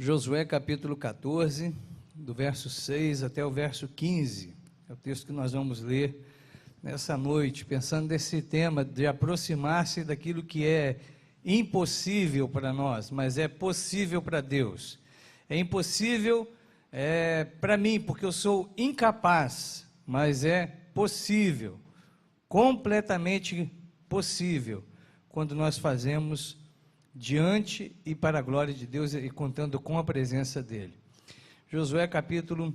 Josué capítulo 14, do verso 6 até o verso 15, é o texto que nós vamos ler nessa noite, pensando nesse tema de aproximar-se daquilo que é impossível para nós, mas é possível para Deus. É impossível para mim, porque eu sou incapaz, mas é possível, completamente possível, quando nós fazemos diante e para a glória de Deus e contando com a presença dEle. Josué capítulo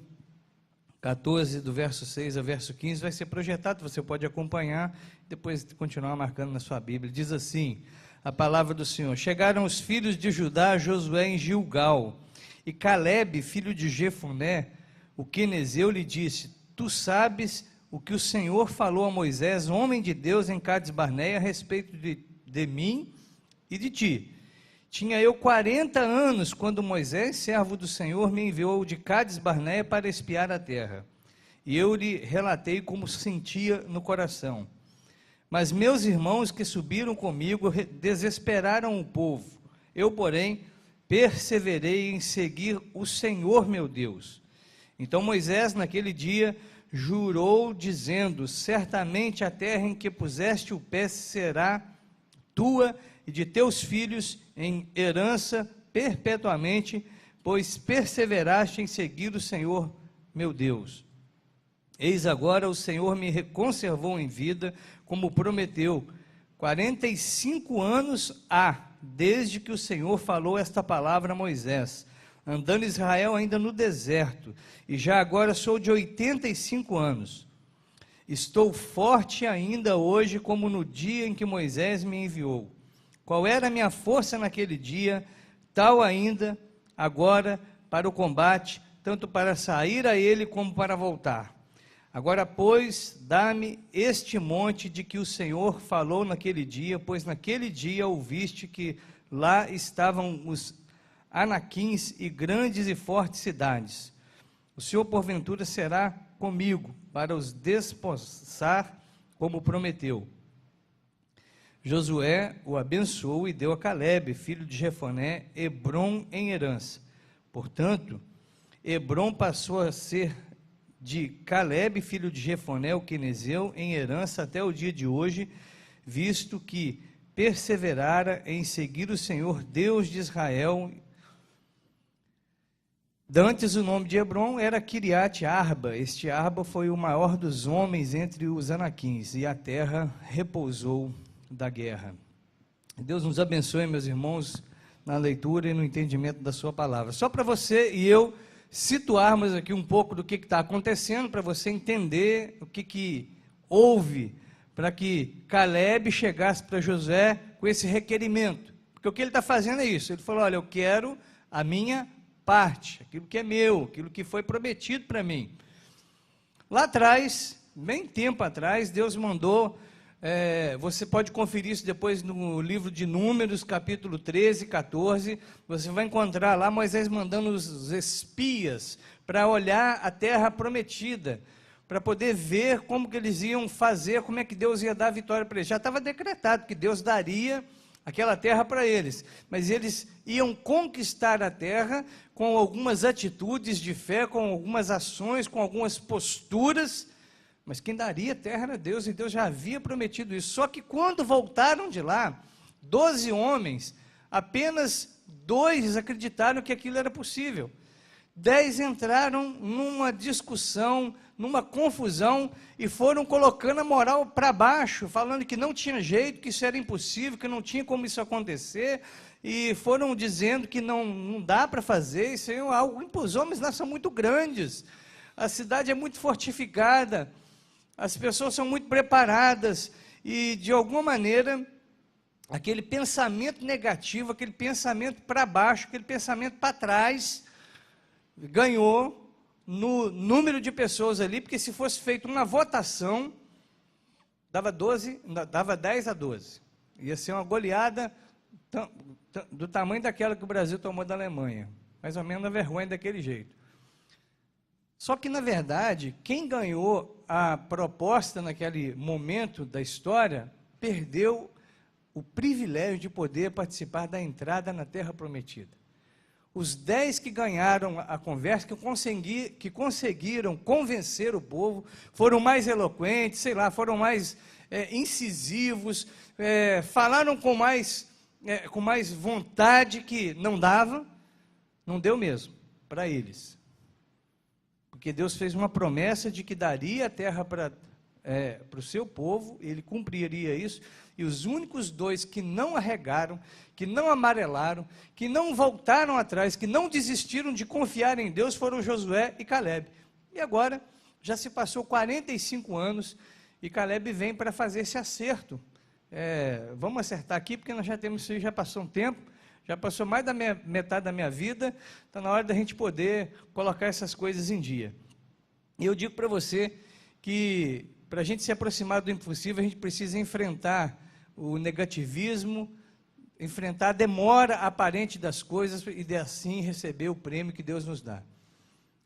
14, do verso 6 ao verso 15, vai ser projetado, você pode acompanhar, depois continuar marcando na sua Bíblia. Diz assim, a palavra do Senhor: Chegaram os filhos de Judá a Josué em Gilgal, e Calebe, filho de Jefoné, o quenezeu, lhe disse: Tu sabes o que o Senhor falou a Moisés, homem de Deus, em Cades Barneia, a respeito de mim e de ti. Tinha eu 40 anos, quando Moisés, servo do Senhor, me enviou de Cades Barneia para espiar a terra. E eu lhe relatei como sentia no coração. Mas meus irmãos que subiram comigo desesperaram o povo. Eu, porém, perseverei em seguir o Senhor meu Deus. Então Moisés, naquele dia, jurou, dizendo: Certamente a terra em que puseste o pé será tua e de teus filhos em herança perpetuamente, pois perseveraste em seguir o Senhor meu Deus. Eis agora o Senhor me conservou em vida, como prometeu. 45 anos há, desde que o Senhor falou esta palavra a Moisés, andando Israel ainda no deserto, e já agora sou de 85 anos. Estou forte ainda hoje, como no dia em que Moisés me enviou. Qual era a minha força naquele dia, tal ainda agora para o combate, tanto para sair a ele como para voltar. Agora, pois, dá-me este monte de que o Senhor falou naquele dia, pois naquele dia ouviste que lá estavam os Anaquins e grandes e fortes cidades. O Senhor, porventura, será comigo para os despossar, como prometeu. Josué o abençoou e deu a Calebe, filho de Jefoné, Hebrom em herança. Portanto, Hebrom passou a ser de Calebe, filho de Jefoné, o quenezeu, em herança até o dia de hoje, visto que perseverara em seguir o Senhor, Deus de Israel. Dantes o nome de Hebrom era Kiriat Arba. Este Arba foi o maior dos homens entre os Anaquins, e a terra repousou da guerra. Deus nos abençoe, meus irmãos, na leitura e no entendimento da sua palavra. Só para você e eu situarmos aqui um pouco do que está acontecendo, para você entender o que houve, para que Calebe chegasse para Josué com esse requerimento. Porque o que ele está fazendo é isso, ele falou: olha, eu quero a minha parte, aquilo que é meu, aquilo que foi prometido para mim. Lá atrás, bem tempo atrás, Deus mandou, você pode conferir isso depois no livro de Números, capítulo 13 e 14, você vai encontrar lá Moisés mandando os espias para olhar a terra prometida, para poder ver como que eles iam fazer, como é que Deus ia dar a vitória para eles. Já estava decretado que Deus daria aquela terra para eles, mas eles iam conquistar a terra com algumas atitudes de fé, com algumas ações, com algumas posturas, mas quem daria a terra era Deus, e Deus já havia prometido isso. Só que quando voltaram de lá, 12 homens, apenas 2 acreditaram que aquilo era possível. 10 entraram numa discussão, numa confusão, e foram colocando a moral para baixo, falando que não tinha jeito, que isso era impossível, que não tinha como isso acontecer, e foram dizendo que não dá para fazer, isso é algo que os homens lá são muito grandes, a cidade é muito fortificada, as pessoas são muito preparadas, e de alguma maneira, aquele pensamento negativo, aquele pensamento para baixo, aquele pensamento para trás, ganhou no número de pessoas ali, porque se fosse feita uma votação, dava 10 a 12. Ia ser uma goleada do tamanho daquela que o Brasil tomou da Alemanha. Mais ou menos a vergonha daquele jeito. Só que, na verdade, quem ganhou a proposta naquele momento da história, perdeu o privilégio de poder participar da entrada na Terra Prometida. Os 10 que ganharam a conversa, que conseguiram convencer o povo, foram mais eloquentes, sei lá, foram mais incisivos, falaram com mais vontade, que não dava, não deu mesmo, para eles. Porque Deus fez uma promessa de que daria a terra para o seu povo, ele cumpriria isso, e os únicos 2 que não arregaram, que não amarelaram, que não voltaram atrás, que não desistiram de confiar em Deus, foram Josué e Calebe. E agora, já se passou 45 anos, e Calebe vem para fazer esse acerto. Vamos acertar aqui, porque nós já temos isso, já passou um tempo, já passou mais da metade da minha vida, está na hora da gente poder colocar essas coisas em dia. E eu digo para você que, para a gente se aproximar do impossível, a gente precisa enfrentar o negativismo, enfrentar a demora aparente das coisas e de assim receber o prêmio que Deus nos dá.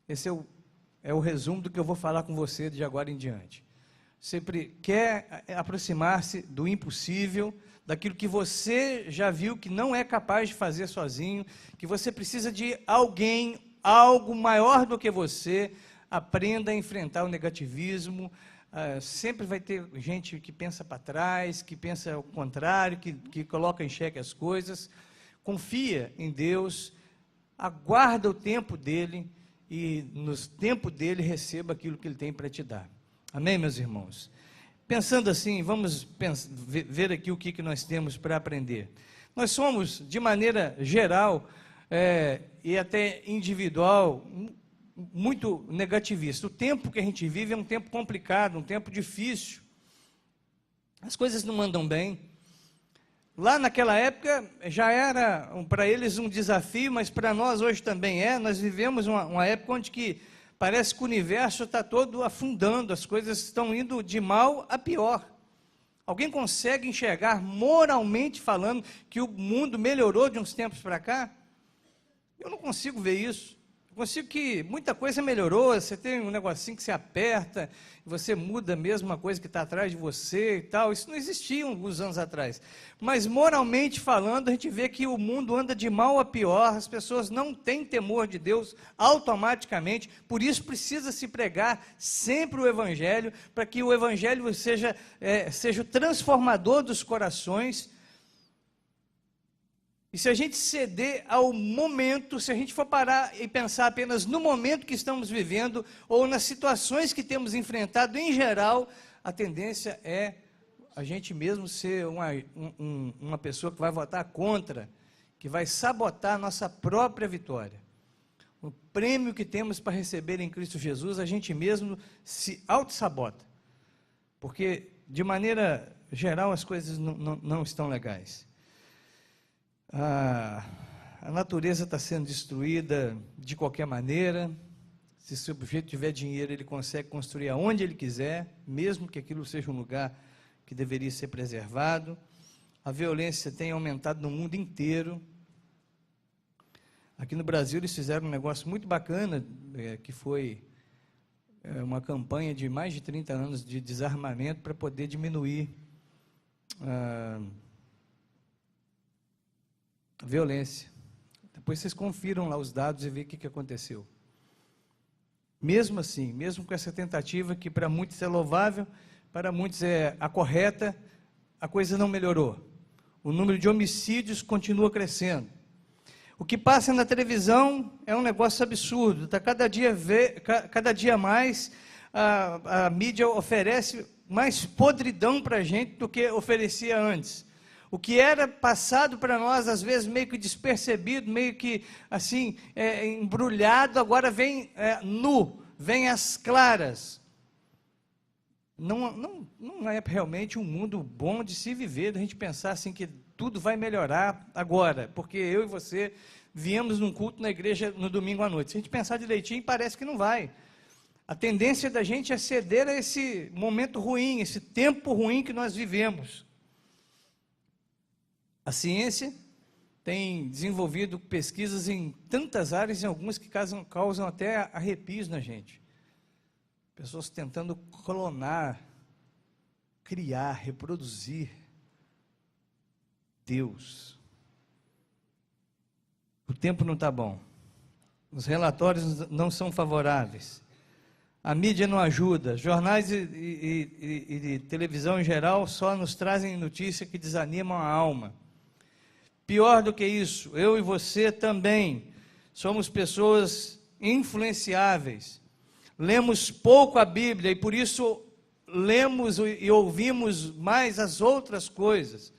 Esse é o resumo do que eu vou falar com você de agora em diante. Sempre quer aproximar-se do impossível, daquilo que você já viu que não é capaz de fazer sozinho, que você precisa de alguém, algo maior do que você. Aprenda a enfrentar o negativismo. Sempre vai ter gente que pensa para trás, que pensa ao contrário, que coloca em xeque as coisas. Confia em Deus, aguarda o tempo dele e no tempo dele receba aquilo que ele tem para te dar. Amém, meus irmãos? Pensando assim, vamos ver aqui o que nós temos para aprender. Nós somos, de maneira geral e até individual, muito negativista. O tempo que a gente vive é um tempo complicado, um tempo difícil. As coisas não andam bem. Lá naquela época já era para eles um desafio, mas para nós hoje também é. Nós vivemos uma época onde que parece que o universo está todo afundando, as coisas estão indo de mal a pior. Alguém consegue enxergar, moralmente falando, que o mundo melhorou de uns tempos para cá? Eu não consigo ver isso. Consigo que muita coisa melhorou, você tem um negocinho que você aperta, você muda mesmo uma coisa que está atrás de você e tal, isso não existia alguns anos atrás. Mas moralmente falando, a gente vê que o mundo anda de mal a pior, as pessoas não têm temor de Deus automaticamente, por isso precisa se pregar sempre o Evangelho, para que o Evangelho seja o transformador dos corações. E se a gente ceder ao momento, se a gente for parar e pensar apenas no momento que estamos vivendo, ou nas situações que temos enfrentado em geral, a tendência é a gente mesmo ser uma pessoa que vai votar contra, que vai sabotar a nossa própria vitória. O prêmio que temos para receber em Cristo Jesus, a gente mesmo se auto-sabota, porque de maneira geral as coisas não estão legais. A natureza está sendo destruída de qualquer maneira. Se o sujeito tiver dinheiro, ele consegue construir aonde ele quiser, mesmo que aquilo seja um lugar que deveria ser preservado. A violência tem aumentado no mundo inteiro. Aqui no Brasil eles fizeram um negócio muito bacana, que foi uma campanha de mais de 30 anos de desarmamento para poder diminuir a violência. Depois vocês confiram lá os dados e veem o que aconteceu. Mesmo assim, mesmo com essa tentativa que para muitos é louvável, para muitos é a correta, a coisa não melhorou. O número de homicídios continua crescendo. O que passa na televisão é um negócio absurdo. Tá cada dia mais a mídia oferece mais podridão para a gente do que oferecia antes. O que era passado para nós, às vezes, meio que despercebido, meio que, assim, embrulhado, agora vem nu, vem às claras. Não é realmente um mundo bom de se viver, de a gente pensar assim que tudo vai melhorar agora, porque eu e você viemos num culto na igreja no domingo à noite. Se a gente pensar direitinho, parece que não vai. A tendência da gente é ceder a esse momento ruim, esse tempo ruim que nós vivemos. A ciência tem desenvolvido pesquisas em tantas áreas, em algumas que causam até arrepios na gente. Pessoas tentando clonar, criar, reproduzir Deus. O tempo não está bom. Os relatórios não são favoráveis. A mídia não ajuda. Jornais e televisão em geral só nos trazem notícias que desanimam a alma. Pior do que isso, eu e você também somos pessoas influenciáveis. Lemos pouco a Bíblia e por isso lemos e ouvimos mais as outras coisas.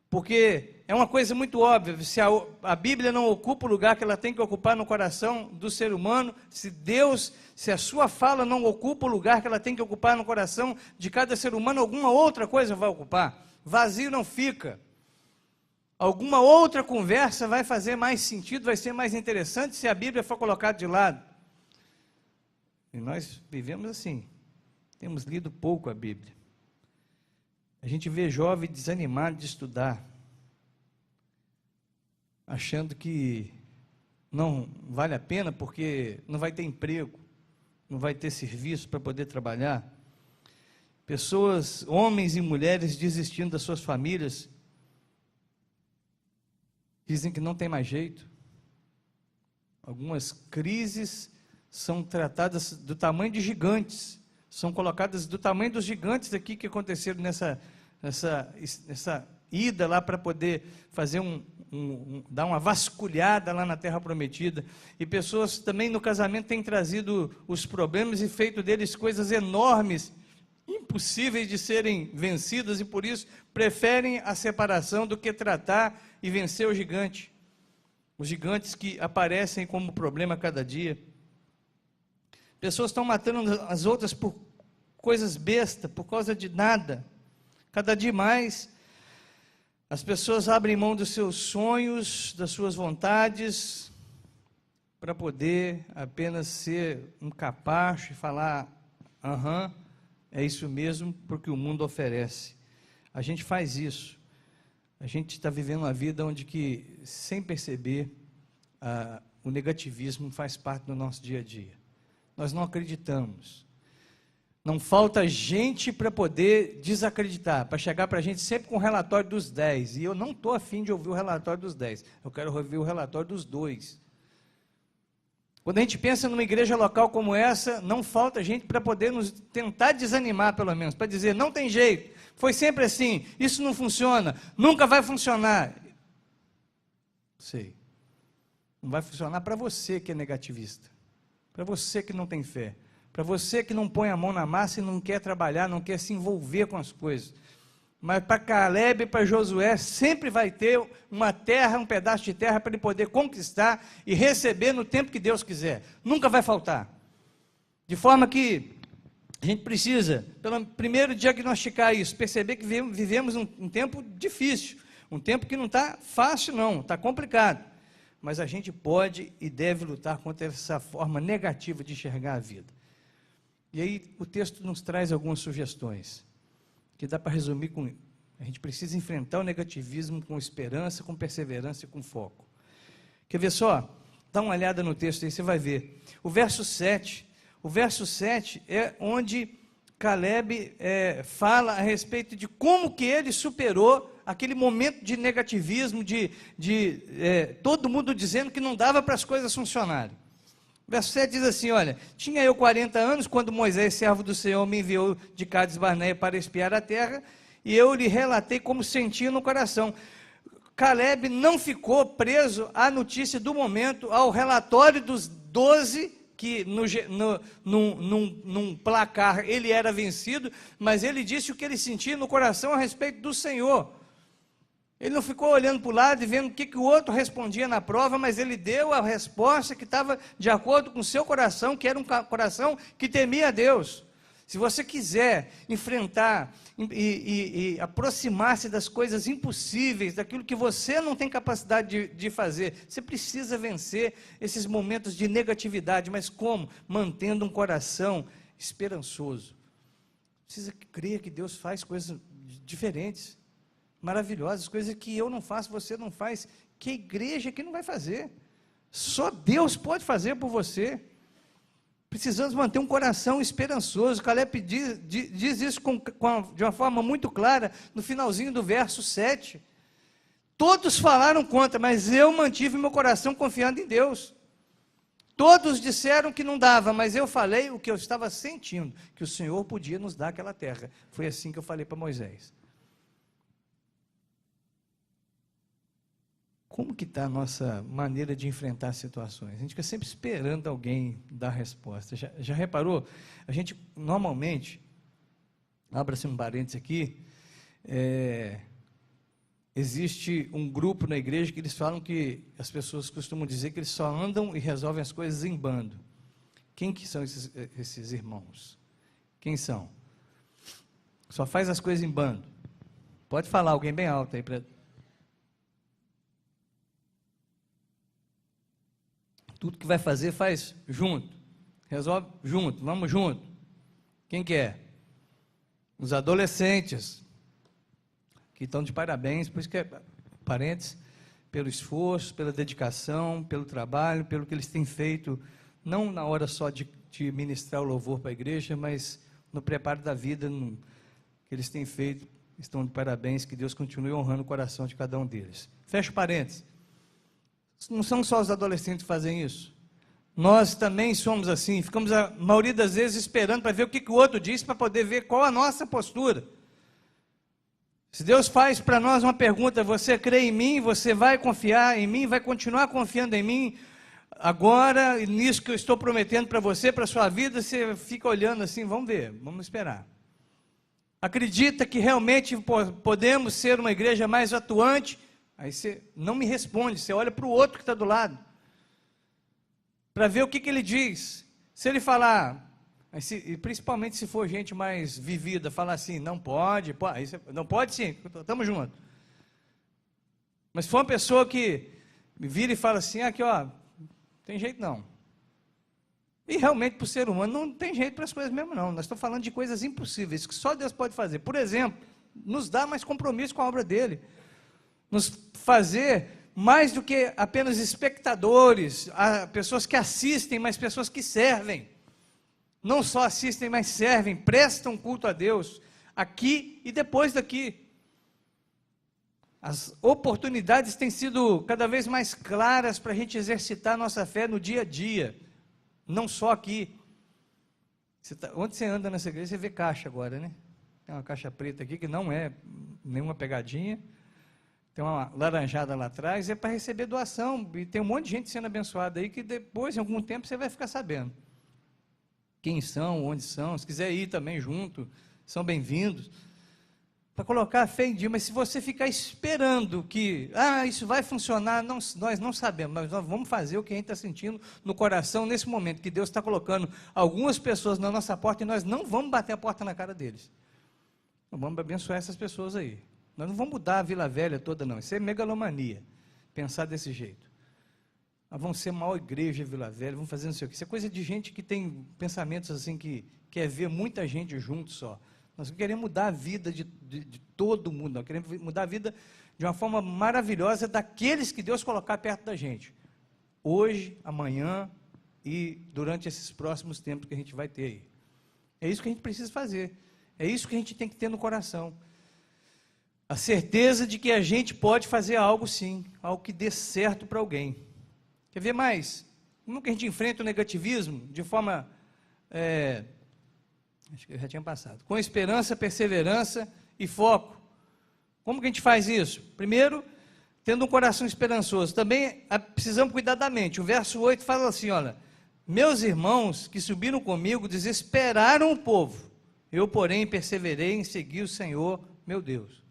Porque é uma coisa muito óbvia, se a Bíblia não ocupa o lugar que ela tem que ocupar no coração do ser humano, se a sua fala não ocupa o lugar que ela tem que ocupar no coração de cada ser humano, alguma outra coisa vai ocupar. Vazio não fica. Alguma outra conversa vai fazer mais sentido, vai ser mais interessante se a Bíblia for colocada de lado. E nós vivemos assim, temos lido pouco a Bíblia. A gente vê jovem desanimado de estudar, achando que não vale a pena porque não vai ter emprego, não vai ter serviço para poder trabalhar. Pessoas, homens e mulheres desistindo das suas famílias, dizem que não tem mais jeito. Algumas crises são tratadas do tamanho de gigantes, são colocadas do tamanho dos gigantes aqui que aconteceram nessa ida lá para poder fazer dar uma vasculhada lá na Terra Prometida. E pessoas também no casamento têm trazido os problemas e feito deles coisas enormes, impossíveis de serem vencidas, e por isso preferem a separação do que tratar e vencer o gigante. Os gigantes que aparecem como problema a cada dia. Pessoas estão matando as outras por coisas bestas, por causa de nada. Cada dia mais, as pessoas abrem mão dos seus sonhos, das suas vontades, para poder apenas ser um capacho e falar, aham, é isso mesmo, porque o mundo oferece. A gente faz isso. A gente está vivendo uma vida onde que, sem perceber, o negativismo faz parte do nosso dia a dia. Nós não acreditamos. Não falta gente para poder desacreditar, para chegar para a gente sempre com o relatório dos 10. E eu não estou afim de ouvir o relatório dos 10. Eu quero ouvir o relatório dos 2. Quando a gente pensa numa igreja local como essa, não falta gente para poder nos tentar desanimar, pelo menos, para dizer, não tem jeito, foi sempre assim, isso não funciona, nunca vai funcionar. Sei. Não vai funcionar para você que é negativista, para você que não tem fé, para você que não põe a mão na massa e não quer trabalhar, não quer se envolver com as coisas. Mas para Caleb e para Josué sempre vai ter uma terra, um pedaço de terra para ele poder conquistar e receber no tempo que Deus quiser. Nunca vai faltar. De forma que a gente precisa, pelo primeiro diagnosticar isso, perceber que vivemos um tempo difícil, um tempo que não está fácil não, está complicado. Mas a gente pode e deve lutar contra essa forma negativa de enxergar a vida. E aí o texto nos traz algumas sugestões, que dá para resumir com, a gente precisa enfrentar o negativismo com esperança, com perseverança e com foco. Quer ver só? Dá uma olhada no texto aí, você vai ver. O verso 7 é onde Caleb fala a respeito de como que ele superou aquele momento de negativismo, todo mundo dizendo que não dava para as coisas funcionarem. Verso 7 diz assim, olha, tinha eu 40 anos, quando Moisés, servo do Senhor, me enviou de Cádiz Barneia para espiar a terra, e eu lhe relatei como sentia no coração. Caleb não ficou preso à notícia do momento, ao relatório dos 12, que num placar ele era vencido, mas ele disse o que ele sentia no coração a respeito do Senhor. Ele não ficou olhando para o lado e vendo o que o outro respondia na prova, mas ele deu a resposta que estava de acordo com o seu coração, que era um coração que temia a Deus. Se você quiser enfrentar e aproximar-se das coisas impossíveis, daquilo que você não tem capacidade de fazer, você precisa vencer esses momentos de negatividade, mas como? Mantendo um coração esperançoso. Precisa crer que Deus faz coisas diferentes, maravilhosas, coisas que eu não faço, você não faz, que a igreja aqui não vai fazer. Só Deus pode fazer por você. Precisamos manter um coração esperançoso. Caleb diz isso de uma forma muito clara, no finalzinho do verso 7. Todos falaram contra, mas eu mantive meu coração confiando em Deus. Todos disseram que não dava, mas eu falei o que eu estava sentindo, que o Senhor podia nos dar aquela terra. Foi assim que eu falei para Moisés. Como que está a nossa maneira de enfrentar situações? A gente fica sempre esperando alguém dar resposta. Já reparou? A gente, normalmente, abra-se um parênteses aqui, existe um grupo na igreja que eles falam que, as pessoas costumam dizer que eles só andam e resolvem as coisas em bando. Quem que são esses irmãos? Quem são? Só faz as coisas em bando. Pode falar, alguém bem alto aí para... Tudo que vai fazer, faz junto. Resolve junto, vamos junto. Quem que é? Os adolescentes, que estão de parabéns, por isso que parentes, pelo esforço, pela dedicação, pelo trabalho, pelo que eles têm feito, não na hora só de ministrar o louvor para a igreja, mas no preparo da vida, que eles têm feito, estão de parabéns, que Deus continue honrando o coração de cada um deles. Fecha parênteses. Não são só os adolescentes que fazem isso. Nós também somos assim, ficamos a maioria das vezes esperando para ver o que o outro diz, para poder ver qual a nossa postura. Se Deus faz para nós uma pergunta, você crê em mim, você vai confiar em mim, vai continuar confiando em mim, agora, nisso que eu estou prometendo para você, para a sua vida, você fica olhando assim, vamos ver, vamos esperar. Acredita que realmente podemos ser uma igreja mais atuante? Aí você não me responde, você olha para o outro que está do lado, para ver o que ele diz. Se ele falar, e principalmente se for gente mais vivida, falar assim, não pode, não pode sim, estamos juntos. Mas se for uma pessoa que me vira e fala assim, aqui ó, tem jeito não. E realmente para o ser humano não tem jeito para as coisas mesmo não, nós estamos falando de coisas impossíveis, que só Deus pode fazer. Por exemplo, nos dá mais compromisso com a obra dele, nos fazer mais do que apenas espectadores, pessoas que assistem, mas pessoas que servem. Não só assistem, mas servem, prestam culto a Deus, aqui e depois daqui. As oportunidades têm sido cada vez mais claras para a gente exercitar a nossa fé no dia a dia, não só aqui. Onde você anda nessa igreja, você vê caixa agora, né? Tem uma caixa preta aqui, que não é nenhuma pegadinha, tem uma laranjada lá atrás, é para receber doação, e tem um monte de gente sendo abençoada aí, que depois, em algum tempo, você vai ficar sabendo quem são, onde são. Se quiser ir também junto, são bem-vindos, para colocar a fé em dia. Mas se você ficar esperando que, isso vai funcionar, nós não sabemos, mas nós vamos fazer o que a gente está sentindo no coração nesse momento, que Deus está colocando algumas pessoas na nossa porta, e nós não vamos bater a porta na cara deles, nós vamos abençoar essas pessoas aí. Nós não vamos mudar a Vila Velha toda não, isso é megalomania, pensar desse jeito. Nós vamos ser a maior igreja de Vila Velha, vamos fazer não sei o que, isso é coisa de gente que tem pensamentos assim, que quer ver muita gente junto só. Nós queremos mudar a vida de todo mundo, nós queremos mudar a vida de uma forma maravilhosa daqueles que Deus colocar perto da gente, hoje, amanhã e durante esses próximos tempos que a gente vai ter aí. É isso que a gente precisa fazer, é isso que a gente tem que ter no coração. A certeza de que a gente pode fazer algo sim, algo que dê certo para alguém. Quer ver mais? Como que a gente enfrenta o negativismo de forma, acho que eu já tinha passado, com esperança, perseverança e foco. Como que a gente faz isso? Primeiro, tendo um coração esperançoso. Também precisamos cuidar da mente. O verso 8 fala assim, olha, meus irmãos que subiram comigo desesperaram o povo, eu porém perseverei em seguir o Senhor, meu Deus.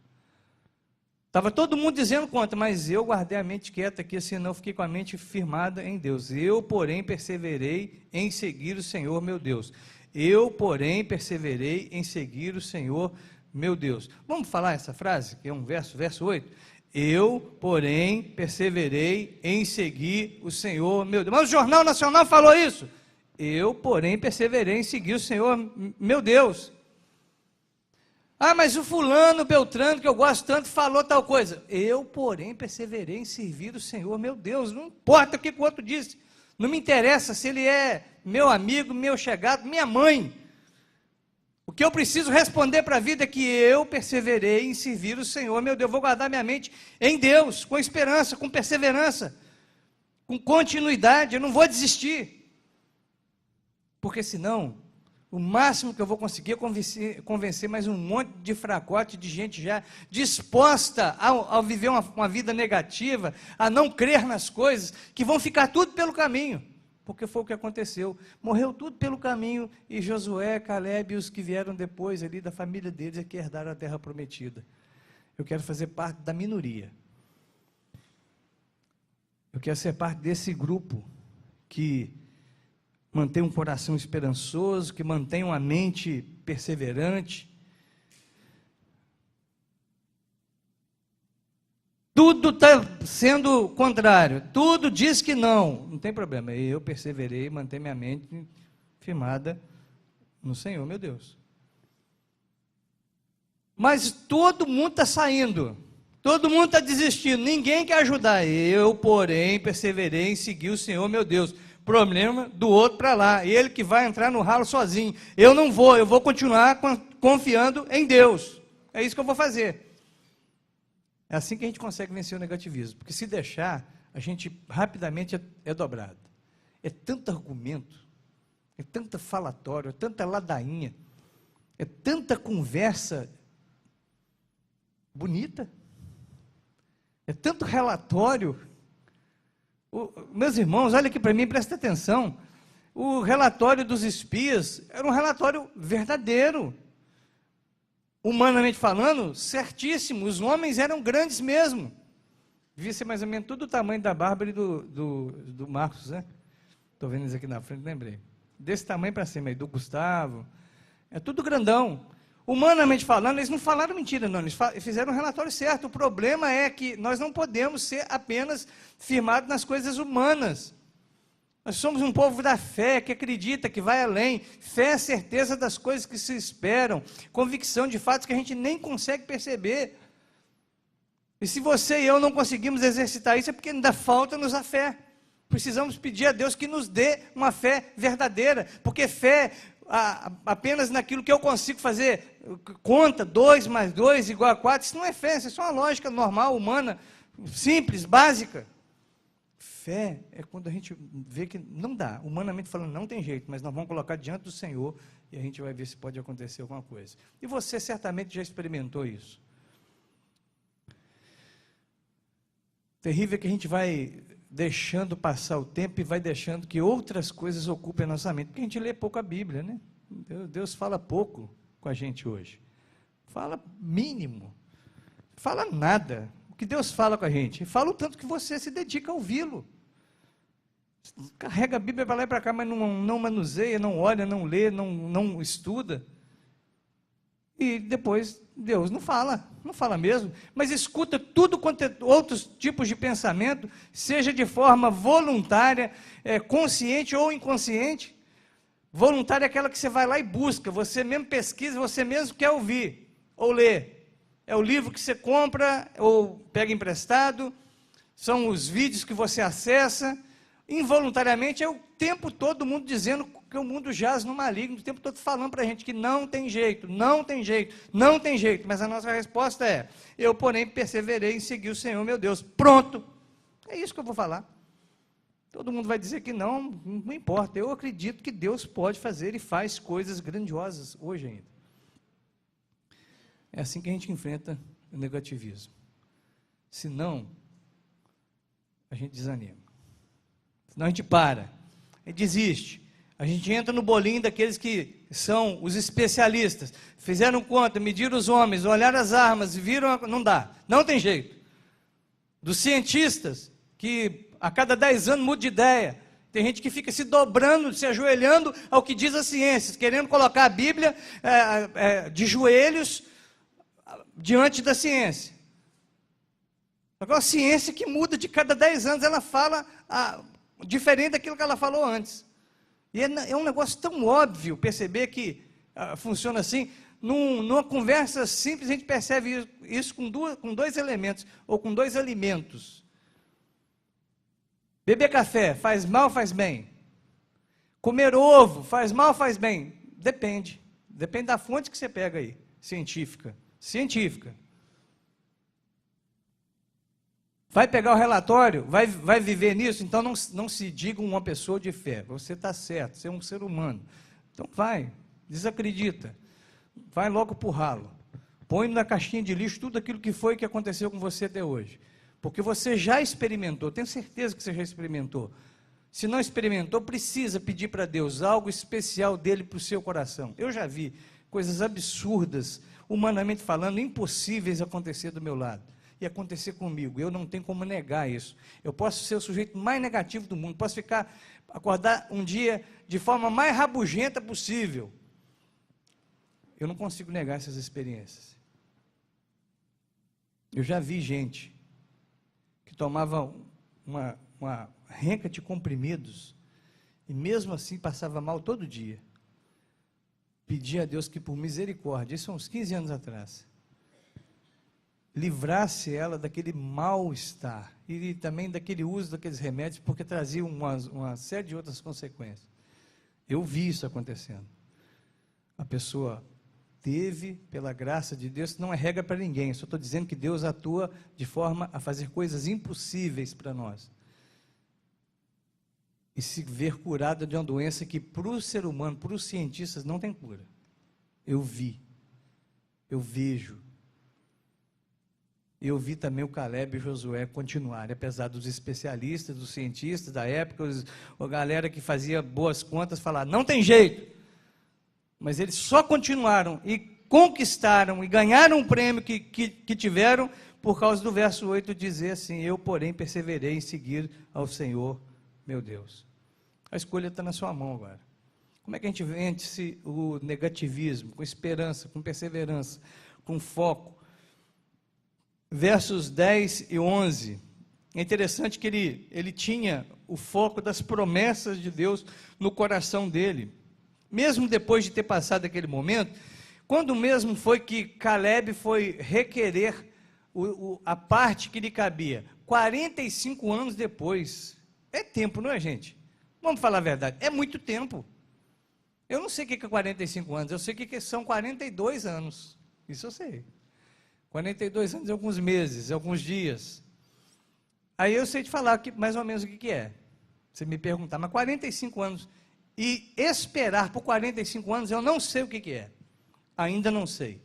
Estava todo mundo dizendo contra, mas eu guardei a mente quieta aqui, assim, não fiquei com a mente firmada em Deus. Eu, porém, perseverei em seguir o Senhor, meu Deus. Eu, porém, perseverei em seguir o Senhor, meu Deus. Vamos falar essa frase, que é um verso 8? Eu, porém, perseverei em seguir o Senhor, meu Deus. Mas o Jornal Nacional falou isso. Eu, porém, perseverei em seguir o Senhor, meu Deus. Mas o fulano, Beltrano, que eu gosto tanto, falou tal coisa. Eu, porém, perseverei em servir o Senhor, meu Deus. Não importa o que o outro disse. Não me interessa se ele é meu amigo, meu chegado, minha mãe. O que eu preciso responder para a vida é que eu perseverei em servir o Senhor, meu Deus. Eu vou guardar minha mente em Deus, com esperança, com perseverança, com continuidade. Eu não vou desistir, porque senão, o máximo que eu vou conseguir é convencer mais um monte de fracote, de gente já disposta ao viver uma vida negativa, a não crer nas coisas, que vão ficar tudo pelo caminho. Porque foi o que aconteceu. Morreu tudo pelo caminho, e Josué, Caleb e os que vieram depois ali da família deles é que herdaram a terra prometida. Eu quero fazer parte da minoria. Eu quero ser parte desse grupo que mantém um coração esperançoso, que mantém uma mente perseverante. Tudo está sendo contrário, tudo diz que não tem problema, eu perseverei, manter minha mente firmada no Senhor, meu Deus. Mas todo mundo está saindo, todo mundo está desistindo, ninguém quer ajudar. Eu, porém, perseverei em seguir o Senhor, meu Deus. Problema do outro para lá, ele que vai entrar no ralo sozinho. Eu não vou, eu vou continuar confiando em Deus. É isso que eu vou fazer. É assim que a gente consegue vencer o negativismo, porque se deixar, a gente rapidamente é dobrado. É tanto argumento, é tanta falatório, é tanta ladainha, é tanta conversa bonita, é tanto relatório. Meus irmãos, olha aqui para mim, presta atenção. O relatório dos espias era um relatório verdadeiro. Humanamente falando, certíssimo, os homens eram grandes mesmo. Devia ser mais ou menos tudo o tamanho da Bárbara e do Marcos, né? Estou vendo eles aqui na frente, lembrei. Desse tamanho para cima aí, do Gustavo. É tudo grandão. Humanamente falando, eles não falaram mentira, não. Eles fizeram um relatório certo. O problema é que nós não podemos ser apenas firmados nas coisas humanas. Nós somos um povo da fé, que acredita, que vai além. Fé é a certeza das coisas que se esperam, convicção de fatos que a gente nem consegue perceber. E se você e eu não conseguimos exercitar isso, é porque ainda falta-nos a fé. Precisamos pedir a Deus que nos dê uma fé verdadeira, porque fé apenas naquilo que eu consigo fazer, conta, 2 mais 2 igual a 4, isso não é fé, isso é só uma lógica normal, humana, simples, básica. Fé é quando a gente vê que não dá, humanamente falando, não tem jeito, mas nós vamos colocar diante do Senhor e a gente vai ver se pode acontecer alguma coisa. E você certamente já experimentou isso. Terrível é que a gente vai deixando passar o tempo e vai deixando que outras coisas ocupem a nossa mente, porque a gente lê pouco a Bíblia, né? Deus fala pouco com a gente hoje. Fala mínimo. Fala nada. O que Deus fala com a gente? Fala o tanto que você se dedica a ouvi-lo. Carrega a Bíblia para lá e para cá, mas não manuseia, não olha, não lê, não estuda. E depois Deus não fala mesmo, mas escuta tudo quanto é outros tipos de pensamento, seja de forma voluntária, consciente ou inconsciente. Voluntária é aquela que você vai lá e busca, você mesmo pesquisa, você mesmo quer ouvir ou ler. É o livro que você compra ou pega emprestado, são os vídeos que você acessa. Involuntariamente é o tempo todo mundo dizendo que o mundo jaz no maligno, o tempo todo falando para a gente que não tem jeito, não tem jeito, não tem jeito, mas a nossa resposta é: eu, porém, perseverei em seguir o Senhor, meu Deus. Pronto, é isso que eu vou falar. Todo mundo vai dizer que não importa, eu acredito que Deus pode fazer e faz coisas grandiosas hoje ainda. É assim que a gente enfrenta o negativismo. Senão, a gente desanima. Senão a gente para, a gente desiste. A gente entra no bolinho daqueles que são os especialistas. Fizeram conta, mediram os homens, olharam as armas, viram, não dá, não tem jeito. Dos cientistas, que a cada 10 anos muda de ideia. Tem gente que fica se dobrando, se ajoelhando ao que diz a ciência, querendo colocar a Bíblia de joelhos diante da ciência. Agora, a ciência que muda de cada 10 anos, ela fala diferente daquilo que ela falou antes. E é um negócio tão óbvio perceber que funciona assim. Numa conversa simples, a gente percebe isso com 2 elementos, ou com 2 alimentos. Beber café faz mal ou faz bem? Comer ovo faz mal ou faz bem? Depende Depende da fonte que você pega aí, científica. Científica. Vai pegar o relatório? Vai viver nisso? Então não se diga uma pessoa de fé. Você está certo, você é um ser humano. Então vai, desacredita. Vai logo para o ralo. Põe na caixinha de lixo tudo aquilo que foi que aconteceu com você até hoje. Porque você já experimentou, tenho certeza que você já experimentou. Se não experimentou, precisa pedir para Deus algo especial dele para o seu coração. Eu já vi coisas absurdas, humanamente falando, impossíveis acontecer do meu lado. E acontecer comigo, eu não tenho como negar isso. Eu posso ser o sujeito mais negativo do mundo, posso acordar um dia de forma mais rabugenta possível. Eu não consigo negar essas experiências. Eu já vi gente que tomava uma renca de comprimidos e mesmo assim passava mal todo dia. Pedia a Deus que por misericórdia, isso há uns 15 anos atrás, livrasse ela daquele mal-estar e também daquele uso daqueles remédios, porque traziam uma série de outras consequências. Eu vi isso acontecendo. A pessoa teve, pela graça de Deus, não é regra para ninguém, só estou dizendo que Deus atua de forma a fazer coisas impossíveis para nós. E se ver curada de uma doença que para o ser humano, para os cientistas, não tem cura. Eu vi, eu vejo. Eu vi também o Caleb e o Josué continuarem, apesar dos especialistas, dos cientistas da época, a galera que fazia boas contas, falar, não tem jeito. Mas eles só continuaram e conquistaram e ganharam o prêmio que tiveram, por causa do verso 8 dizer assim, eu, porém, perseverei em seguir ao Senhor, meu Deus. A escolha está na sua mão agora. Como é que a gente vence o negativismo? Com esperança, com perseverança, com foco. Versos 10 e 11, é interessante que ele tinha o foco das promessas de Deus no coração dele. Mesmo depois de ter passado aquele momento, quando mesmo foi que Caleb foi requerer a parte que lhe cabia? 45 anos depois. É tempo, não é, gente? Vamos falar a verdade, é muito tempo. Eu não sei o que é 45 anos, eu sei o que são 42 anos. Isso eu sei. 42 anos e alguns meses, alguns dias. Aí eu sei te falar mais ou menos o que é. Você me perguntar, mas 45 anos e esperar por 45 anos, eu não sei o que é. Ainda não sei.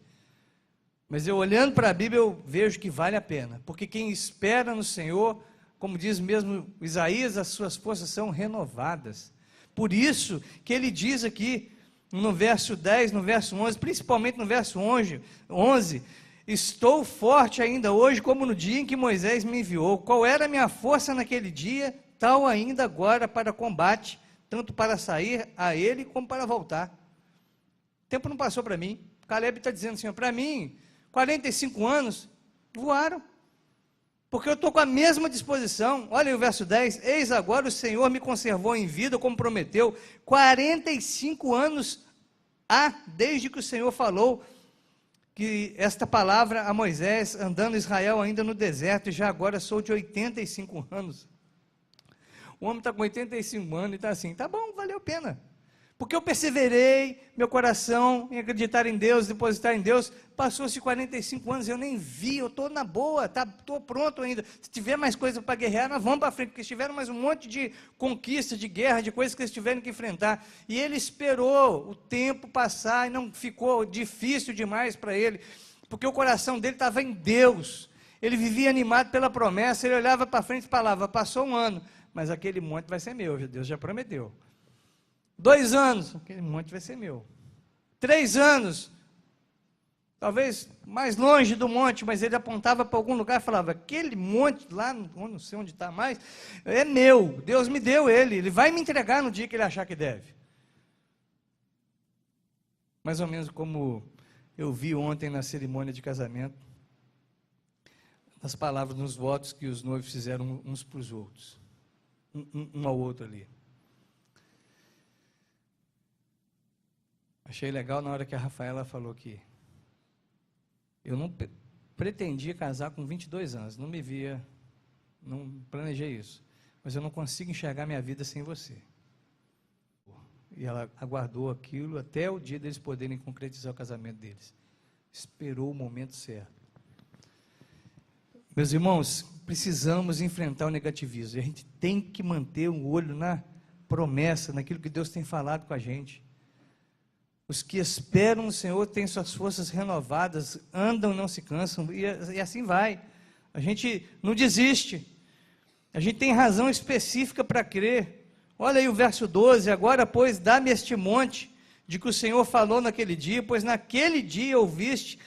Mas eu olhando para a Bíblia, eu vejo que vale a pena. Porque quem espera no Senhor, como diz mesmo Isaías, as suas forças são renovadas. Por isso que ele diz aqui, no verso 10, no verso 11, principalmente no verso 11, estou forte ainda hoje, como no dia em que Moisés me enviou. Qual era a minha força naquele dia, tal ainda agora para combate, tanto para sair a ele, como para voltar. O tempo não passou para mim. Caleb está dizendo assim, para mim, 45 anos, voaram. Porque eu estou com a mesma disposição. Olha aí o verso 10, eis agora o Senhor me conservou em vida, como prometeu, 45 anos há, desde que o Senhor falou, que esta palavra a Moisés, andando Israel ainda no deserto, e já agora sou de 85 anos. O homem está com 85 anos e está assim, tá bom, valeu a pena. Porque eu perseverei, meu coração, em acreditar em Deus, depositar em Deus, passou-se 45 anos, eu nem vi, eu estou na boa, estou pronto ainda. Se tiver mais coisa para guerrear, nós vamos para frente, porque tiveram mais um monte de conquista, de guerra, de coisas que eles tiveram que enfrentar. E ele esperou o tempo passar e não ficou difícil demais para ele, porque o coração dele estava em Deus. Ele vivia animado pela promessa, ele olhava para frente e falava, passou um ano, mas aquele monte vai ser meu, Deus já prometeu. 2 anos, aquele monte vai ser meu. 3 anos, talvez mais longe do monte, mas ele apontava para algum lugar e falava, aquele monte lá, não sei onde está mais, é meu, Deus me deu ele vai me entregar no dia que ele achar que deve. Mais ou menos como eu vi ontem na cerimônia de casamento, as palavras nos votos que os noivos fizeram uns para os outros, um ao outro ali. Achei legal na hora que a Rafaela falou que eu não pretendia casar com 22 anos, não me via, não planejei isso, mas eu não consigo enxergar minha vida sem você. E ela aguardou aquilo até o dia deles poderem concretizar o casamento deles. Esperou o momento certo. Meus irmãos, precisamos enfrentar o negativismo. E a gente tem que manter um olho na promessa, naquilo que Deus tem falado com a gente. Os que esperam no Senhor têm suas forças renovadas, andam e não se cansam, e assim vai. A gente não desiste. A gente tem razão específica para crer. Olha aí o verso 12, agora, pois, dá-me este monte de que o Senhor falou naquele dia, pois naquele dia ouviste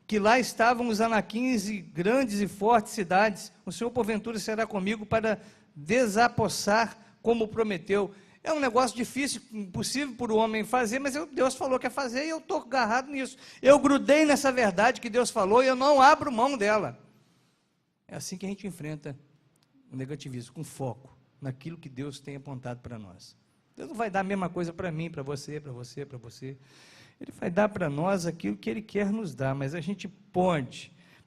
que lá estavam os anaquins e grandes e fortes cidades. O Senhor, porventura, será comigo para desapossar, como prometeu. É um negócio difícil, impossível para o homem fazer, mas Deus falou que ia fazer e eu estou agarrado nisso. Eu grudei nessa verdade que Deus falou e eu não abro mão dela. É assim que a gente enfrenta o negativismo, com foco naquilo que Deus tem apontado para nós. Deus não vai dar a mesma coisa para mim, para você, para você, para você. Ele vai dar para nós aquilo que Ele quer nos dar, mas a gente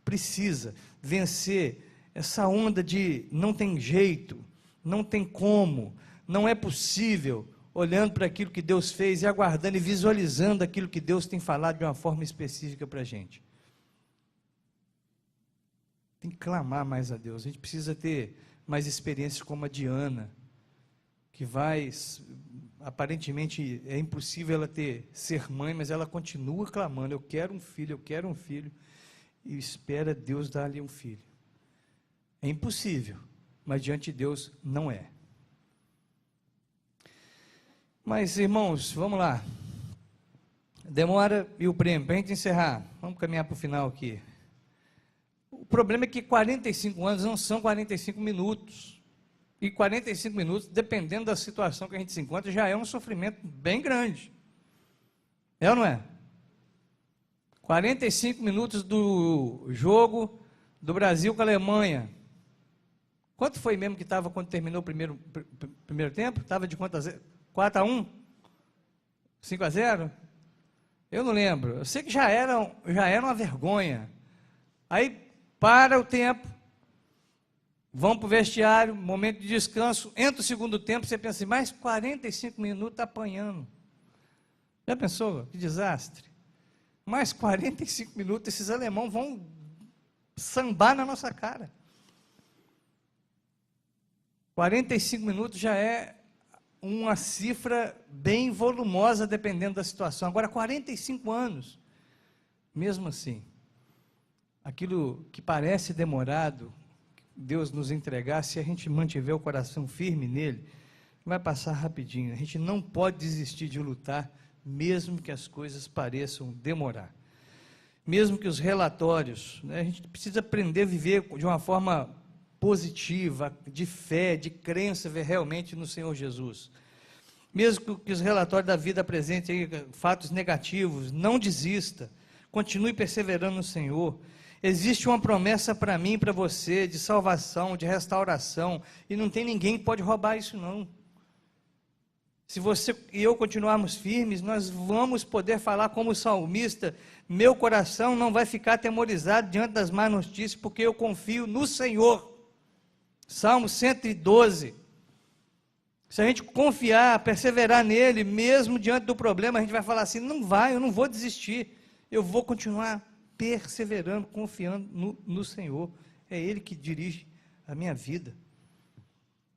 precisa vencer essa onda de não tem jeito, não tem como, não é possível, olhando para aquilo que Deus fez e aguardando e visualizando aquilo que Deus tem falado de uma forma específica para a gente. Tem que clamar mais a Deus, a gente precisa ter mais experiências como a de Ana, que aparentemente é impossível ela ser mãe, mas ela continua clamando, eu quero um filho, e espera Deus dar-lhe um filho. É impossível, mas diante de Deus não é. Mas, irmãos, vamos lá. Demora e o prêmio, para a gente encerrar, vamos caminhar para o final aqui. O problema é que 45 anos não são 45 minutos. E 45 minutos, dependendo da situação que a gente se encontra, já é um sofrimento bem grande. É ou não é? 45 minutos do jogo do Brasil com a Alemanha. Quanto foi mesmo que estava quando terminou o primeiro tempo? Estava de quanto a 0? 4-1? 5-0? Eu não lembro. Eu sei que já era uma vergonha. Aí para o tempo, vão para o vestiário, momento de descanso, entra o segundo tempo, você pensa assim, mais 45 minutos está apanhando. Já pensou? Que desastre. Mais 45 minutos, esses alemãos vão sambar na nossa cara. 45 minutos já é uma cifra bem volumosa, dependendo da situação. Agora, 45 anos, mesmo assim, aquilo que parece demorado, Deus nos entregar, se a gente mantiver o coração firme nele, vai passar rapidinho. A gente não pode desistir de lutar, mesmo que as coisas pareçam demorar. Mesmo que os relatórios, a gente precisa aprender a viver de uma forma positiva, de fé, de crença realmente no Senhor Jesus. Mesmo que os relatórios da vida apresentem fatos negativos, não desista, continue perseverando no Senhor. Existe uma promessa para mim e para você, de salvação, de restauração, e não tem ninguém que pode roubar isso não. Se você e eu continuarmos firmes, nós vamos poder falar como o salmista, meu coração não vai ficar atemorizado diante das más notícias, porque eu confio no Senhor. Salmo 112. Se a gente confiar, perseverar nele, mesmo diante do problema, a gente vai falar assim, eu não vou desistir, eu vou continuar perseverando, confiando no Senhor. É Ele que dirige a minha vida. A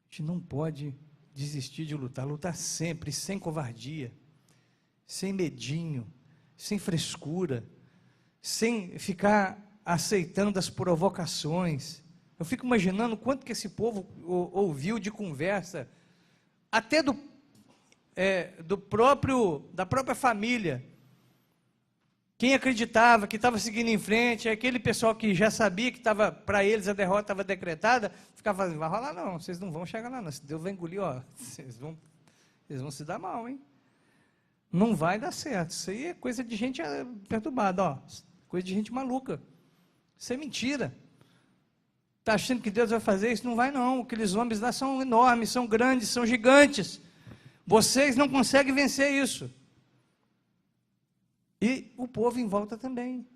gente não pode desistir de lutar sempre, sem covardia, sem medinho, sem frescura, sem ficar aceitando as provocações. Eu fico imaginando quanto que esse povo ouviu de conversa, até da própria família. Quem acreditava que estava seguindo em frente, aquele pessoal que já sabia que estava, para eles a derrota estava decretada, ficava falando, vai rolar não, vocês não vão chegar lá não, se Deus vai engolir, vocês vão se dar mal, hein? Não vai dar certo, isso aí é coisa de gente perturbada, coisa de gente maluca, isso é mentira. Está achando que Deus vai fazer isso? Não vai não, aqueles homens lá são enormes, são grandes, são gigantes, vocês não conseguem vencer isso. E o povo em volta também.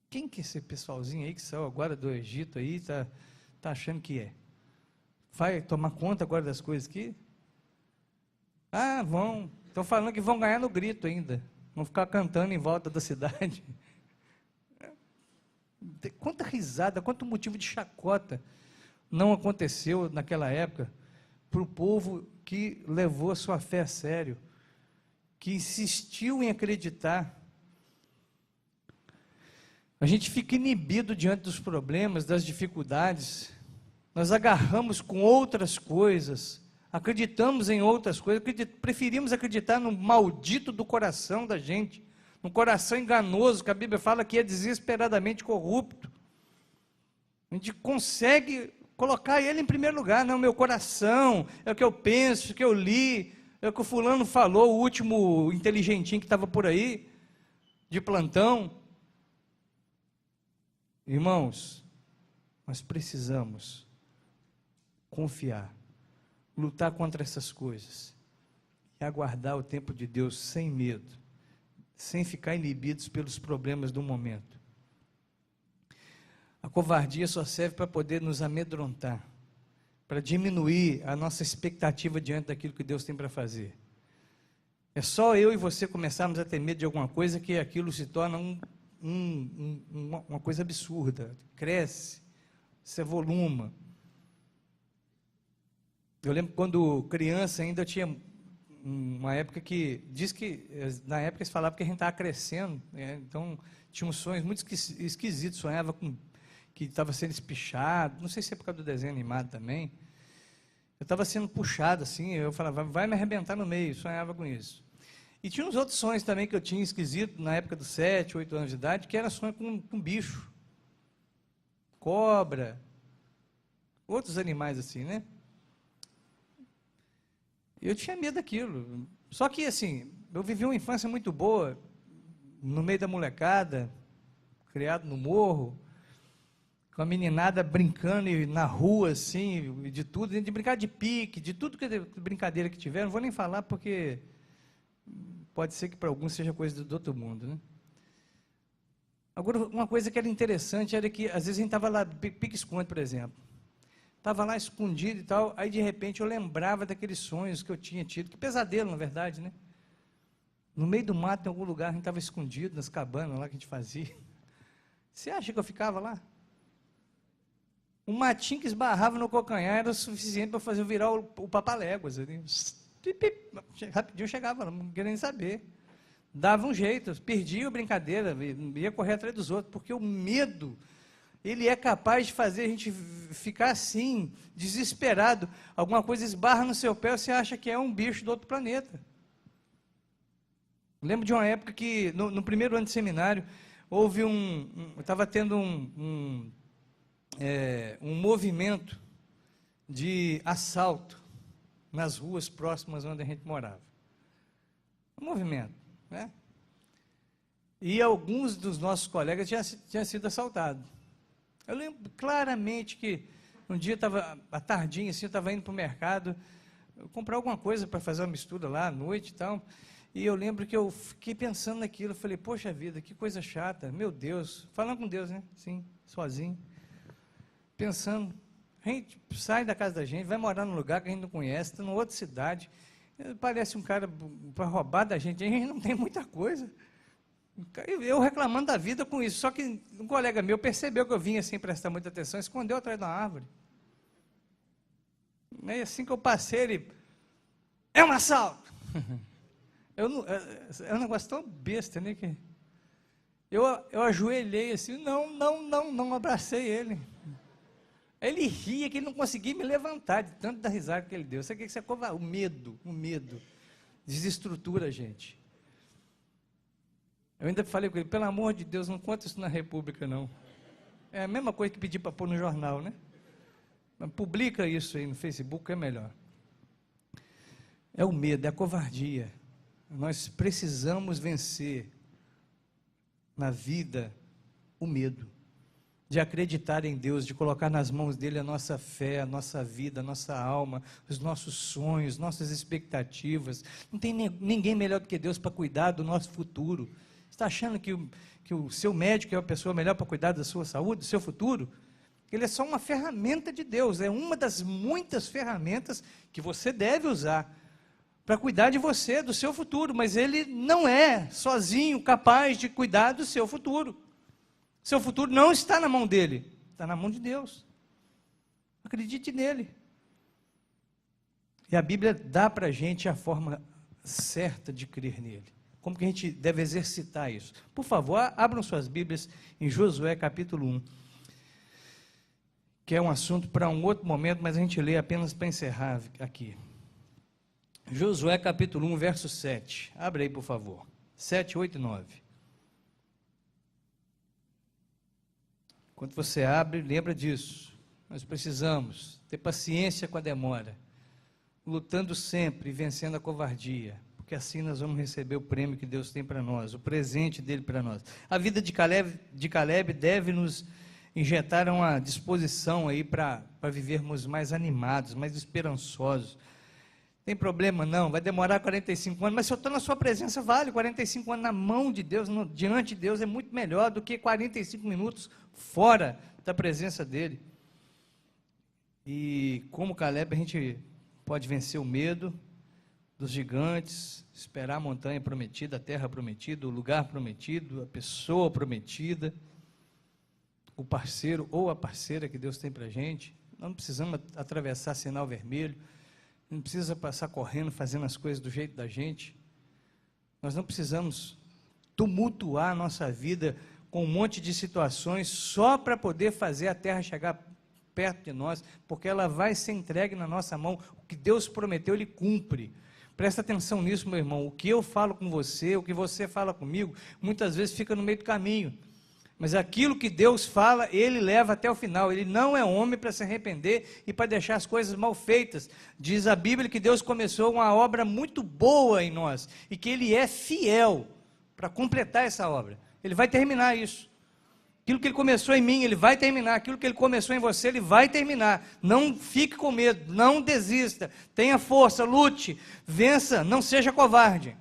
Quem que é esse pessoalzinho aí que saiu agora do Egito aí, está achando que é? vai tomar conta agora das coisas aqui? Ah, vão. Estão falando que vão ganhar no grito ainda. Vão ficar cantando em volta da cidade. Quanta risada, quanto motivo de chacota não aconteceu naquela época para o povo que levou a sua fé a sério, que insistiu em acreditar. A gente fica inibido diante dos problemas, das dificuldades, nós agarramos com outras coisas, acreditamos em outras coisas, preferimos acreditar no maldito do coração da gente, no coração enganoso, que a Bíblia fala que é desesperadamente corrupto. A gente consegue colocar ele em primeiro lugar. Não, meu coração, é o que eu penso, o que eu li, é o que o fulano falou, o último inteligentinho que estava por aí, de plantão. Irmãos, nós precisamos confiar, lutar contra essas coisas e aguardar o tempo de Deus sem medo, sem ficar inibidos pelos problemas do momento. A covardia só serve para poder nos amedrontar, para diminuir a nossa expectativa diante daquilo que Deus tem para fazer. É só eu e você começarmos a ter medo de alguma coisa que aquilo se torna uma coisa absurda, cresce, se avoluma. Eu lembro quando criança ainda eu tinha uma época que, na época eles falavam que a gente estava crescendo, né? Então tinha uns sonhos muito esquisitos, sonhava que estava sendo espichado, não sei se é por causa do desenho animado também, eu estava sendo puxado assim, eu falava, vai me arrebentar no meio, sonhava com isso. E tinha uns outros sonhos também que eu tinha esquisito, na época dos 7, 8 anos de idade, que era sonho com bicho, cobra, outros animais assim, né? Eu tinha medo daquilo. Só que, assim, eu vivi uma infância muito boa, no meio da molecada, criado no morro, com a meninada brincando na rua, assim, de tudo, de brincar de pique, de tudo que brincadeira que tiver, não vou nem falar porque pode ser que para alguns seja coisa do outro mundo, né? Agora, uma coisa que era interessante era que, às vezes, a gente estava lá, pique-esconde, por exemplo. Estava lá escondido e tal, aí de repente eu lembrava daqueles sonhos que eu tinha tido, que pesadelo, na verdade, né? No meio do mato, em algum lugar, a gente estava escondido, nas cabanas lá que a gente fazia. Você acha que eu ficava lá? Um matinho que esbarrava no calcanhar era o suficiente para fazer eu virar o papaléguas. Rapidinho eu chegava lá, não queria nem saber. Dava um jeito, perdia a brincadeira, ia correr atrás dos outros, porque o medo, ele é capaz de fazer a gente ficar assim, desesperado. Alguma coisa esbarra no seu pé, você acha que é um bicho do outro planeta. Lembro de uma época que, no primeiro ano de seminário, houve estava tendo um movimento de assalto nas ruas próximas onde a gente morava. Um movimento, né? E alguns dos nossos colegas tinham sido assaltados. Eu lembro claramente que um dia estava, à tardinha, assim, eu estava indo para o mercado, comprar alguma coisa para fazer uma mistura lá à noite e tal, e eu lembro que eu fiquei pensando naquilo, eu falei, poxa vida, que coisa chata, meu Deus, falando com Deus, né? Sim, sozinho, pensando, a gente sai da casa da gente, vai morar num lugar que a gente não conhece, está numa outra cidade, parece um cara para roubar da gente, a gente não tem muita coisa. Eu reclamando da vida com isso, só que um colega meu percebeu que eu vinha sem prestar muita atenção, escondeu atrás de uma árvore. E assim que eu passei, ele, é um assalto. É um negócio tão besta, né? Que eu ajoelhei assim, não abracei ele. Ele ria que ele não conseguia me levantar, de tanto da risada que ele deu. Você quer que você o medo desestrutura a gente. Eu ainda falei com ele, pelo amor de Deus, não conta isso na República, não. É a mesma coisa que pedir para pôr no jornal, né? Mas publica isso aí no Facebook, é melhor. É o medo, é a covardia. Nós precisamos vencer na vida o medo, de acreditar em Deus, de colocar nas mãos dele a nossa fé, a nossa vida, a nossa alma, os nossos sonhos, nossas expectativas. Não tem ninguém melhor do que Deus para cuidar do nosso futuro. Você está achando que o seu médico é a pessoa melhor para cuidar da sua saúde, do seu futuro? Ele é só uma ferramenta de Deus, é uma das muitas ferramentas que você deve usar para cuidar de você, do seu futuro, mas ele não é sozinho capaz de cuidar do seu futuro. Seu futuro não está na mão dele, está na mão de Deus. Acredite nele. E a Bíblia dá para a gente a forma certa de crer nele. Como que a gente deve exercitar isso? Por favor, abram suas Bíblias em Josué capítulo 1, que é um assunto para um outro momento, mas a gente lê apenas para encerrar aqui. Josué capítulo 1, verso 7. Abre aí, por favor. 7, 8 e 9. Quando você abre, lembra disso. Nós precisamos ter paciência com a demora, lutando sempre e vencendo a covardia, porque assim nós vamos receber o prêmio que Deus tem para nós, o presente dele para nós. A vida de Caleb deve nos injetar uma disposição aí para vivermos mais animados, mais esperançosos. Tem problema não, vai demorar 45 anos, mas se eu estou na sua presença, vale. 45 anos na mão de Deus, diante de Deus, é muito melhor do que 45 minutos fora da presença dele. E como Caleb, a gente pode vencer o medo dos gigantes, esperar a montanha prometida, a terra prometida, o lugar prometido, a pessoa prometida, o parceiro ou a parceira que Deus tem para a gente. Não precisamos atravessar sinal vermelho, não precisa passar correndo, fazendo as coisas do jeito da gente. Nós não precisamos tumultuar a nossa vida com um monte de situações só para poder fazer a terra chegar perto de nós, porque ela vai ser entregue na nossa mão. O que Deus prometeu, Ele cumpre. Presta atenção nisso, meu irmão. O que eu falo com você, o que você fala comigo, muitas vezes fica no meio do caminho. Mas aquilo que Deus fala, Ele leva até o final. Ele não é homem para se arrepender e para deixar as coisas mal feitas. Diz a Bíblia que Deus começou uma obra muito boa em nós e que Ele é fiel para completar essa obra. Ele vai terminar isso. Aquilo que Ele começou em mim, Ele vai terminar. Aquilo que Ele começou em você, Ele vai terminar. Não fique com medo, não desista. Tenha força, lute, vença, não seja covarde.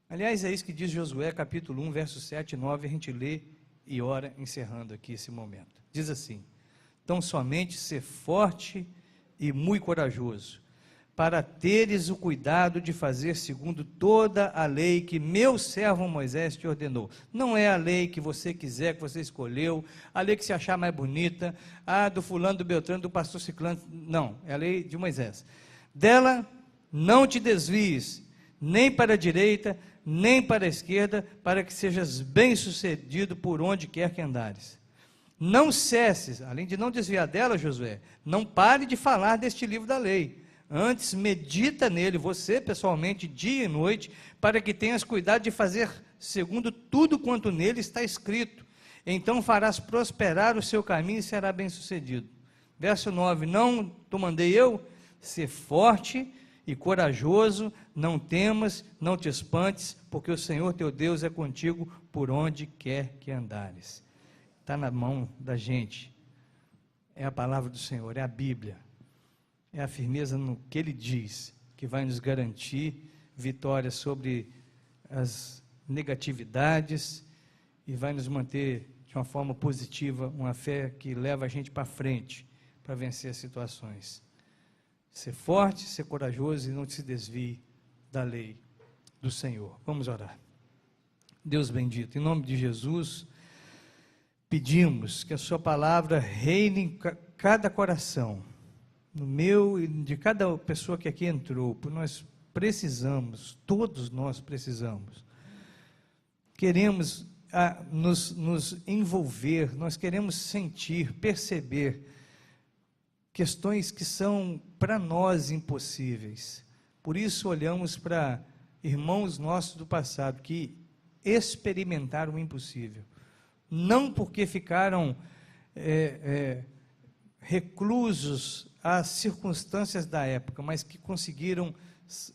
Aliás, é isso que diz Josué, capítulo 1, versos 7 e 9, a gente lê e ora, encerrando aqui esse momento. Diz assim: tão somente ser forte e muito corajoso, para teres o cuidado de fazer segundo toda a lei que meu servo Moisés te ordenou. Não é a lei que você quiser, que você escolheu, a lei que se achar mais bonita, a do fulano, do Beltrano, do pastor Ciclano, não, é a lei de Moisés. Dela não te desvies, nem para a direita, nem para a esquerda, para que sejas bem-sucedido por onde quer que andares. Não cesses, além de não desviar dela, Josué, não pare de falar deste livro da lei. Antes, medita nele, você pessoalmente, dia e noite, para que tenhas cuidado de fazer segundo tudo quanto nele está escrito. Então farás prosperar o seu caminho e será bem-sucedido. Verso 9, não te mandei eu? Ser forte e corajoso, não temas, não te espantes, porque o Senhor teu Deus é contigo por onde quer que andares. Está na mão da gente, é a palavra do Senhor, é a Bíblia, é a firmeza no que Ele diz, que vai nos garantir vitória sobre as negatividades e vai nos manter de uma forma positiva, uma fé que leva a gente para frente, para vencer as situações. Ser forte, ser corajoso e não se desvie da lei do Senhor. Vamos orar. Deus bendito, em nome de Jesus, pedimos que a sua palavra reine em cada coração, no meu e de cada pessoa que aqui entrou, porque nós precisamos, todos nós precisamos. Queremos nos envolver, nós queremos sentir, perceber questões que são para nós impossíveis. Por isso olhamos para irmãos nossos do passado que experimentaram o impossível. Não porque ficaram reclusos às circunstâncias da época, mas que conseguiram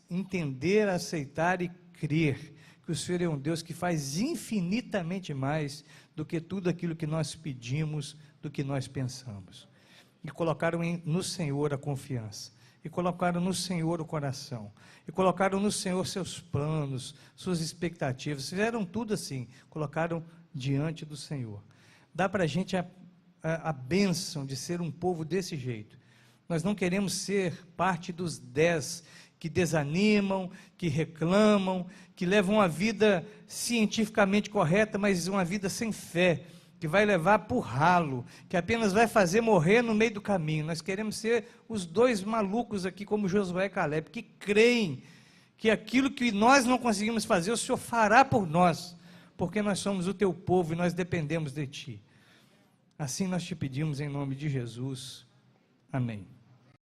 entender, aceitar e crer que o Senhor é um Deus que faz infinitamente mais do que tudo aquilo que nós pedimos, do que nós pensamos. E colocaram no Senhor a confiança, e colocaram no Senhor o coração, e colocaram no Senhor seus planos, suas expectativas, fizeram tudo assim, colocaram diante do Senhor. Dá para a gente a bênção de ser um povo desse jeito. Nós não queremos ser parte dos 10 que desanimam, que reclamam, que levam uma vida cientificamente correta, mas uma vida sem fé, que vai levar para o ralo, que apenas vai fazer morrer no meio do caminho. Nós queremos ser os 2 malucos aqui, como Josué e Caleb, que creem que aquilo que nós não conseguimos fazer, o Senhor fará por nós, porque nós somos o teu povo e nós dependemos de ti. Assim nós te pedimos em nome de Jesus. Amém.